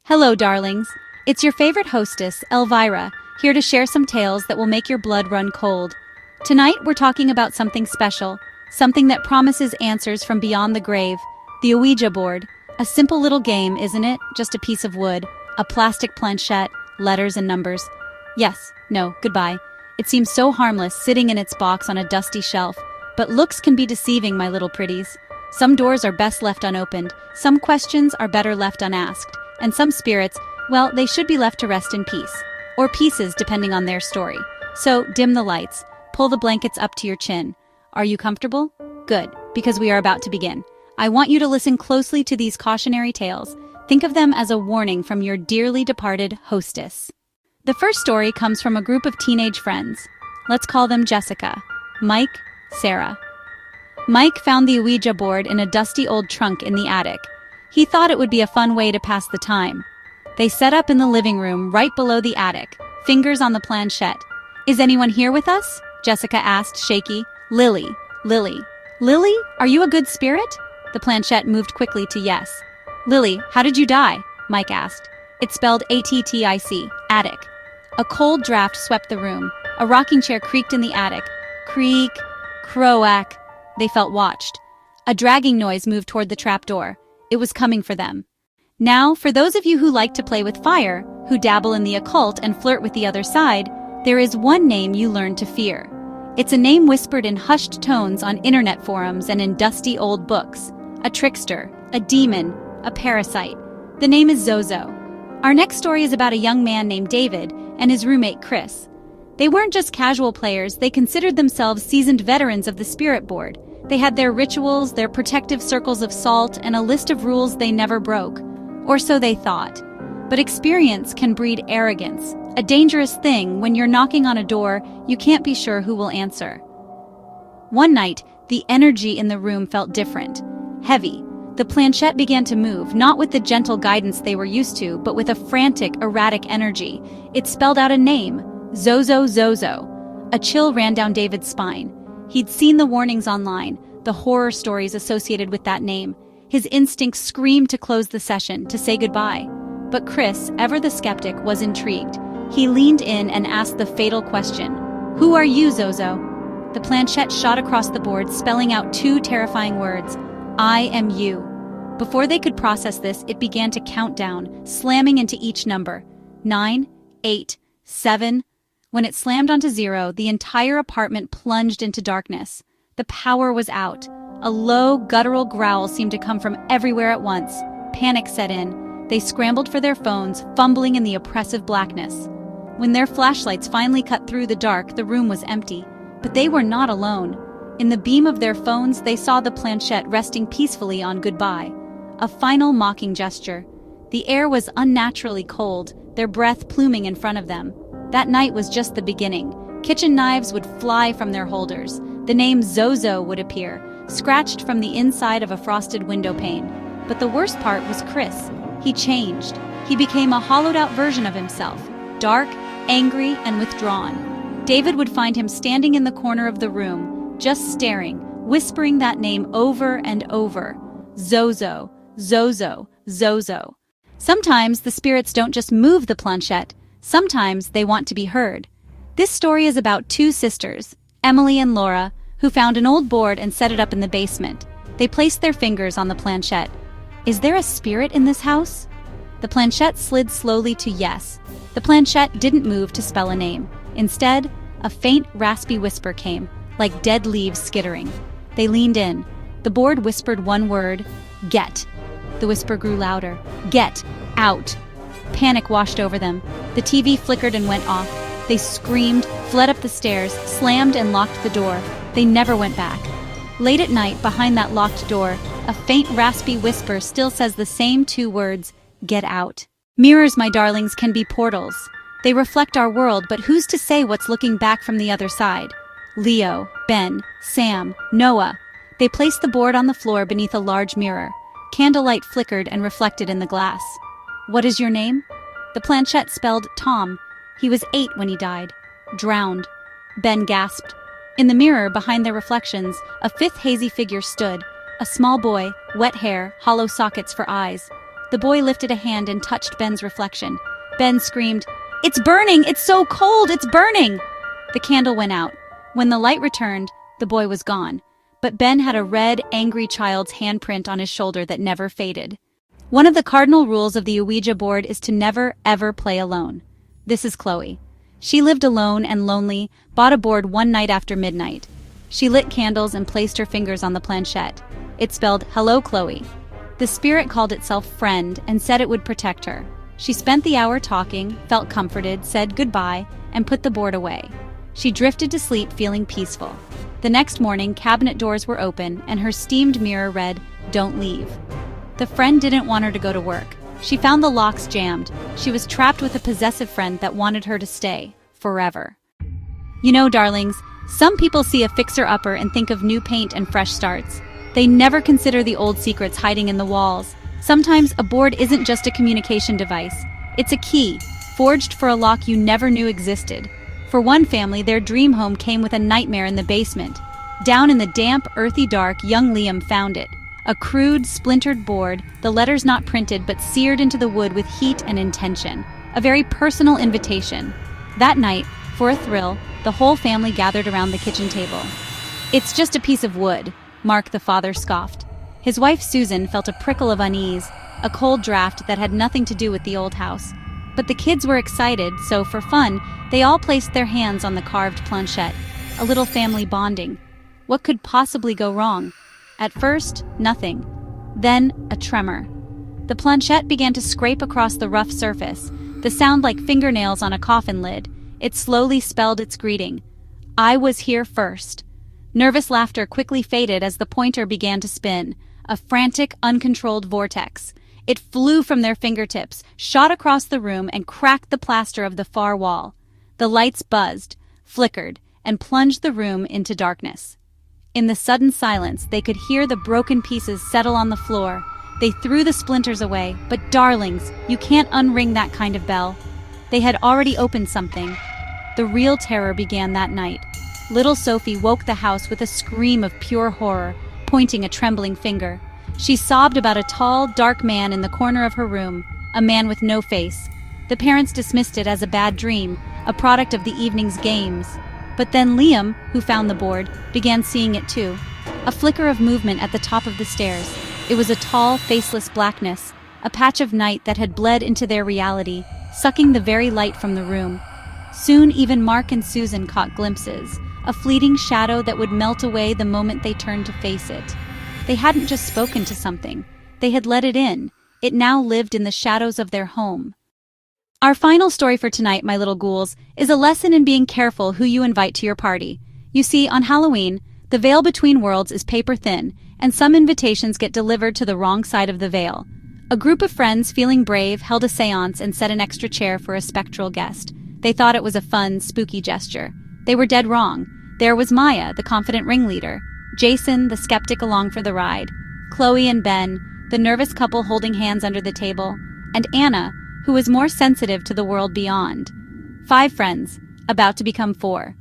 Hello, darlings. It's your favorite hostess, Elvira, here to share some tales that will make your blood run cold. Tonight, we're talking about something special, something that promises answers from beyond the grave, the Ouija board. A simple little game, isn't it? Just a piece of wood, a plastic planchette, letters and numbers. Yes, no, goodbye. It seems so harmless, sitting in its box on a dusty shelf. But looks can be deceiving, my little pretties. Some doors are best left unopened, some questions are better left unasked, and some spirits, well, they should be left to rest in peace. Or pieces, depending on their story. So, dim the lights, pull the blankets up to your chin. Are you comfortable? Good, because we are about to begin. I want you to listen closely to these cautionary tales. Think of them as a warning from your dearly departed hostess. The first story comes from a group of teenage friends. Let's call them Jessica, Mike, Sarah. Mike found the Ouija board in a dusty old trunk in the attic. He thought it would be a fun way to pass the time. They set up in the living room right below the attic, fingers on the planchette. "Is anyone here with us?" Jessica asked, shaky. Lily. Lily, are you a good spirit? The planchette moved quickly to yes. Lily, how did you die? Mike asked. It spelled ATTIC, attic. A cold draft swept the room. A rocking chair creaked in the attic. Creak, croak. They felt watched. A dragging noise moved toward the trapdoor. It was coming for them. Now, for those of you who like to play with fire, who dabble in the occult and flirt with the other side, there is one name you learn to fear. It's a name whispered in hushed tones on internet forums and in dusty old books. A trickster, a demon, a parasite. The name is Zozo. Our next story is about a young man named David and his roommate Chris. They weren't just casual players, they considered themselves seasoned veterans of the spirit board. They had their rituals, their protective circles of salt, and a list of rules they never broke. Or so they thought. But experience can breed arrogance, a dangerous thing when you're knocking on a door you can't be sure who will answer. One night, the energy in the room felt different, heavy. The planchette began to move, not with the gentle guidance they were used to, but with a frantic, erratic energy. It spelled out a name, Zozo. A chill ran down David's spine. He'd seen the warnings online, the horror stories associated with that name. His instincts screamed to close the session, to say goodbye. But Chris, ever the skeptic, was intrigued. He leaned in and asked the fatal question, "Who are you, Zozo?" The planchette shot across the board, spelling out two terrifying words, "I am you." Before they could process this, it began to count down, slamming into each number. 9, 8, 7. When it slammed onto 0, the entire apartment plunged into darkness. The power was out. A low, guttural growl seemed to come from everywhere at once. Panic set in. They scrambled for their phones, fumbling in the oppressive blackness. When their flashlights finally cut through the dark, the room was empty. But they were not alone. In the beam of their phones, they saw the planchette resting peacefully on goodbye. A final mocking gesture. The air was unnaturally cold, their breath pluming in front of them. That night was just the beginning. Kitchen knives would fly from their holders. The name Zozo would appear, scratched from the inside of a frosted window pane. But the worst part was Chris. He changed. He became a hollowed-out version of himself, dark, angry, and withdrawn. David would find him standing in the corner of the room, just staring, whispering that name over and over. Zozo, Zozo, Zozo. Sometimes the spirits don't just move the planchette. Sometimes they want to be heard. This story is about two sisters, Emily and Laura, who found an old board and set it up in the basement. They placed their fingers on the planchette. Is there a spirit in this house? The planchette slid slowly to yes. The planchette didn't move to spell a name. Instead, a faint, raspy whisper came, like dead leaves skittering. They leaned in. The board whispered one word, "Get." The whisper grew louder. "Get out." Panic washed over them. The TV flickered and went off. They screamed, fled up the stairs, slammed and locked the door. They never went back. Late at night, behind that locked door, a faint raspy whisper still says the same two words, "Get out." Mirrors, my darlings, can be portals. They reflect our world, but who's to say what's looking back from the other side? Leo, Ben, Sam, Noah. They placed the board on the floor beneath a large mirror. Candlelight flickered and reflected in the glass. "What is your name?" The planchette spelled Tom. He was 8 when he died. Drowned. Ben gasped. In the mirror, behind their reflections, a fifth hazy figure stood. A small boy, wet hair, hollow sockets for eyes. The boy lifted a hand and touched Ben's reflection. Ben screamed, "It's burning! It's so cold! It's burning!" The candle went out. When the light returned, the boy was gone. But Ben had a red, angry child's handprint on his shoulder that never faded. One of the cardinal rules of the Ouija board is to never, ever play alone. This is Chloe. She lived alone and lonely, bought a board one night after midnight. She lit candles and placed her fingers on the planchette. It spelled, "Hello, Chloe." The spirit called itself Friend and said it would protect her. She spent the hour talking, felt comforted, said goodbye, and put the board away. She drifted to sleep feeling peaceful. The next morning, cabinet doors were open, and her steamed mirror read, "Don't leave." The friend didn't want her to go to work. She found the locks jammed. She was trapped with a possessive friend that wanted her to stay, forever. You know, darlings, some people see a fixer-upper and think of new paint and fresh starts. They never consider the old secrets hiding in the walls. Sometimes a board isn't just a communication device. It's a key, forged for a lock you never knew existed. For one family, their dream home came with a nightmare in the basement. Down in the damp, earthy dark, young Liam found it. A crude, splintered board, the letters not printed but seared into the wood with heat and intention. A very personal invitation. That night, for a thrill, the whole family gathered around the kitchen table. "It's just a piece of wood," Mark the father scoffed. His wife Susan felt a prickle of unease, a cold draft that had nothing to do with the old house. But the kids were excited, so for fun, they all placed their hands on the carved planchette, a little family bonding. What could possibly go wrong? At first, nothing. Then, a tremor. The planchette began to scrape across the rough surface, the sound like fingernails on a coffin lid. It slowly spelled its greeting. "I was here first." Nervous laughter quickly faded as the pointer began to spin, a frantic, uncontrolled vortex. It flew from their fingertips, shot across the room, and cracked the plaster of the far wall. The lights buzzed, flickered, and plunged the room into darkness. In the sudden silence, they could hear the broken pieces settle on the floor. They threw the splinters away, but darlings, you can't unring that kind of bell. They had already opened something. The real terror began that night. Little Sophie woke the house with a scream of pure horror, pointing a trembling finger. She sobbed about a tall, dark man in the corner of her room, a man with no face. The parents dismissed it as a bad dream, a product of the evening's games. But then Liam, who found the board, began seeing it too. A flicker of movement at the top of the stairs. It was a tall, faceless blackness, a patch of night that had bled into their reality, sucking the very light from the room. Soon even Mark and Susan caught glimpses, a fleeting shadow that would melt away the moment they turned to face it. They hadn't just spoken to something. They had let it in. It now lived in the shadows of their home. Our final story for tonight, my little ghouls, is a lesson in being careful who you invite to your party. You see, on Halloween, the veil between worlds is paper thin, and some invitations get delivered to the wrong side of the veil. A group of friends, feeling brave, held a seance and set an extra chair for a spectral guest. They thought it was a fun, spooky gesture. They were dead wrong. There was Maya, the confident ringleader, Jason, the skeptic along for the ride, Chloe and Ben, the nervous couple holding hands under the table, and Anna, who was more sensitive to the world beyond. 5 friends, about to become 4.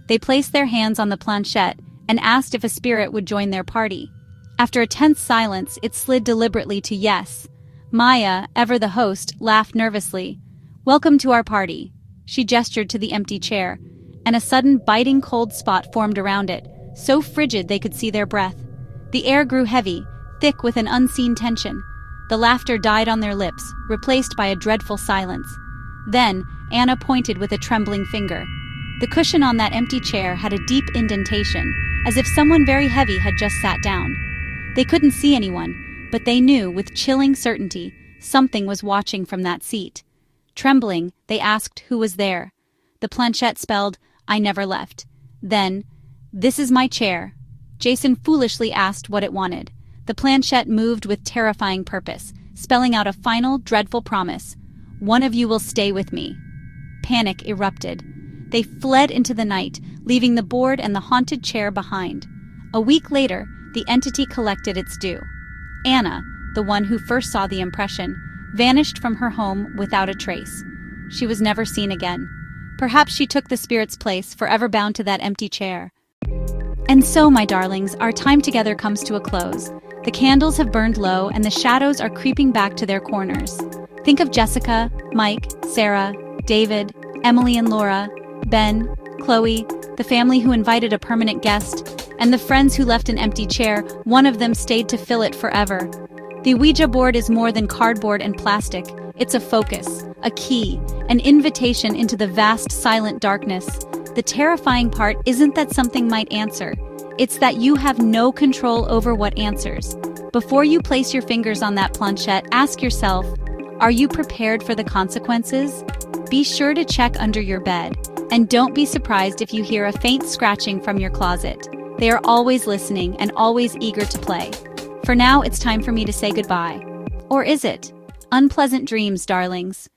They placed their hands on the planchette and asked if a spirit would join their party. After a tense silence, it slid deliberately to yes. Maya, ever the host, laughed nervously. "Welcome to our party." She gestured to the empty chair, and a sudden biting cold spot formed around it, so frigid they could see their breath. The air grew heavy, thick with an unseen tension. The laughter died on their lips, replaced by a dreadful silence. Then, Anna pointed with a trembling finger. The cushion on that empty chair had a deep indentation, as if someone very heavy had just sat down. They couldn't see anyone, but they knew with chilling certainty something was watching from that seat. Trembling, they asked who was there. The planchette spelled, "I never left." Then, "This is my chair." Jason foolishly asked what it wanted. The planchette moved with terrifying purpose, spelling out a final, dreadful promise. "One of you will stay with me." Panic erupted. They fled into the night, leaving the board and the haunted chair behind. A week later, the entity collected its due. Anna, the one who first saw the impression, vanished from her home without a trace. She was never seen again. Perhaps she took the spirit's place, forever bound to that empty chair. And so, my darlings, our time together comes to a close. The candles have burned low and the shadows are creeping back to their corners. Think of Jessica, Mike, Sarah, David, Emily and Laura, Ben, Chloe, the family who invited a permanent guest, and the friends who left an empty chair. One of them stayed to fill it forever. The Ouija board is more than cardboard and plastic. It's a focus, a key, an invitation into the vast silent darkness. The terrifying part isn't that something might answer. It's that you have no control over what answers. Before you place your fingers on that planchette, ask yourself, are you prepared for the consequences? Be sure to check under your bed, and don't be surprised if you hear a faint scratching from your closet. They are always listening and always eager to play. For now, it's time for me to say goodbye. Or is it? Unpleasant dreams, darlings.